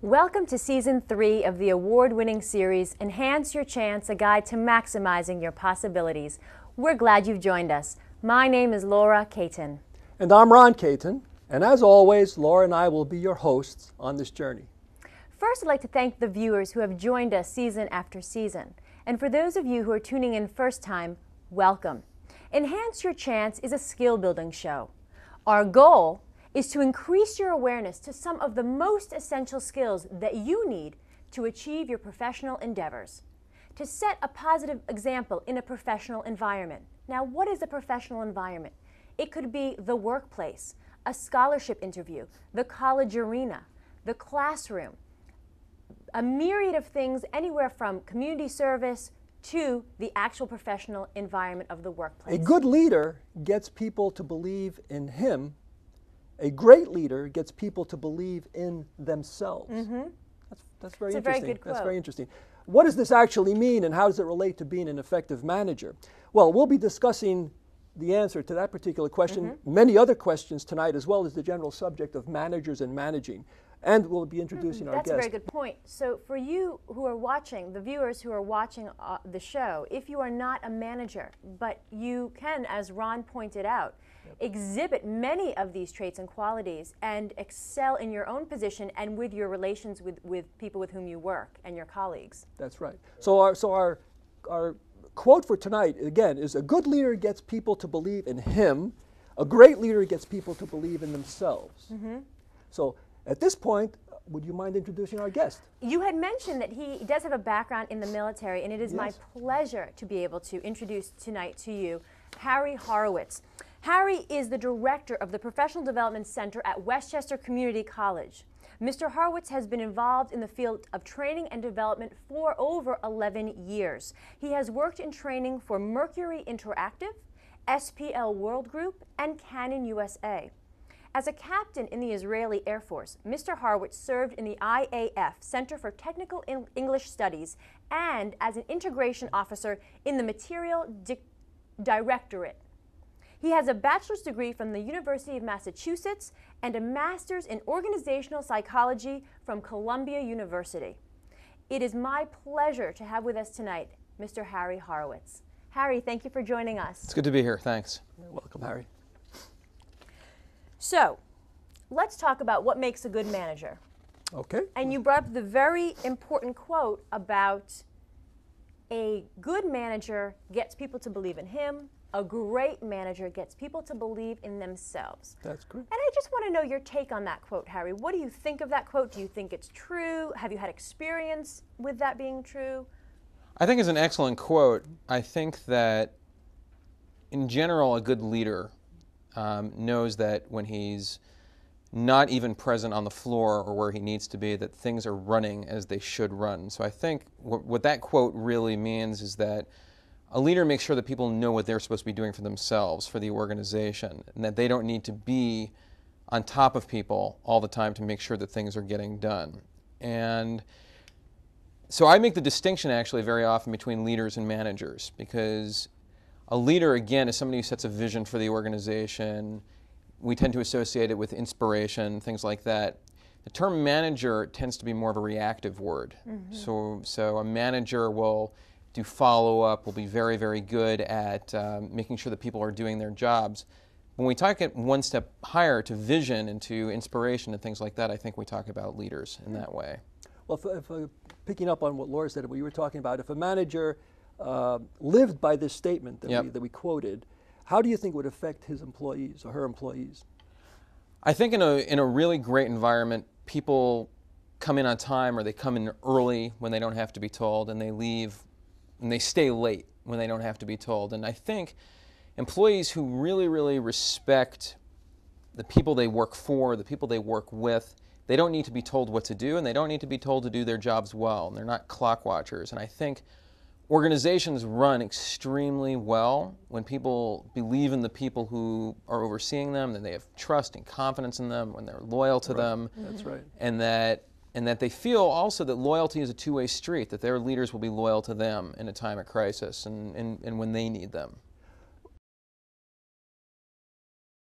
Welcome to Season 3 of the award-winning series, Enhance Your Chance, a guide to maximizing your possibilities. We're glad you've joined us. My name is Laura Caton. And I'm Ron Caton. And as always, Laura and I will be your hosts on this journey. First, I'd like to thank the viewers who have joined us season after season. And for those of you who are tuning in first time, welcome. Enhance Your Chance is a skill-building show. Our goal is to increase your awareness to some of the most essential skills that you need to achieve your professional endeavors, to set a positive example in a professional environment. Now, what is a professional environment? It could be the workplace, a scholarship interview, the college arena, the classroom, a myriad of things anywhere from community service to the actual professional environment of the workplace. A good leader gets people to believe in him. A great leader gets people to believe in themselves. That's very interesting. It's a very good quote. That's very interesting. What does this actually mean, and how does it relate to being an effective manager? Well, we'll be discussing the answer to that particular question, many other questions tonight, as well as the general subject of managers and managing. And we'll be introducing our guest. That's a very good point. So for you who are watching, the viewers who are watching the show, if you are not a manager, but you can, as Ron pointed out, exhibit many of these traits and qualities and excel in your own position and with your relations with people with whom you work and your colleagues. That's right. So our quote for tonight, again, is a good leader gets people to believe in him. A great leader gets people to believe in themselves. So at this point, would you mind introducing our guest? You had mentioned that he does have a background in the military, and it is my pleasure to be able to introduce tonight to you Harry Horowitz. Harry is the director of the Professional Development Center at Westchester Community College. Mr. Horowitz has been involved in the field of training and development for over 11 years. He has worked in training for Mercury Interactive, SPL World Group, and Canon USA. As a captain in the Israeli Air Force, Mr. Horowitz served in the IAF Center for Technical English Studies and as an integration officer in the Material Directorate. He has a bachelor's degree from the University of Massachusetts and a master's in organizational psychology from Columbia University. It is my pleasure to have with us tonight Mr. Harry Horowitz. Harry, thank you for joining us. It's good to be here. Thanks. You're welcome, Harry. So, let's talk about what makes a good manager. Okay. And you brought up the very important quote about a good manager gets people to believe in him. A great manager gets people to believe in themselves. That's great. And I just want to know your take on that quote, Harry. What do you think of that quote? Do you think it's true? Have you had experience with that being true? I think it's an excellent quote. I think that, in general, a good leader knows that when he's not even present on the floor or where he needs to be, that things are running as they should run. So I think what that quote really means is that a leader makes sure that people know what they're supposed to be doing for themselves, for the organization, and that they don't need to be on top of people all the time to make sure that things are getting done. And so I make the distinction actually very often between leaders and managers, because a leader, again, is somebody who sets a vision for the organization. We tend to associate it with inspiration, things like that. The term manager tends to be more of a reactive word. So a manager will do follow-up, will be very, very good at making sure that people are doing their jobs. When we talk at one step higher to vision and to inspiration and things like that, I think we talk about leaders in that way. Well, if picking up on what Laura said, what you were talking about, if a manager lived by this statement that we quoted, how do you think it would affect his employees or her employees? I think in a really great environment, people come in on time, or they come in early when they don't have to be told, and they leave and they stay late when they don't have to be told. And I think employees who really, really respect the people they work for, the people they work with, they don't need to be told what to do, and they don't need to be told to do their jobs well, and they're not clock watchers. And I think organizations run extremely well when people believe in the people who are overseeing them, and they have trust and confidence in them, when they're loyal to them. That's right. And that they feel also that loyalty is a two-way street, that their leaders will be loyal to them in a time of crisis and when they need them.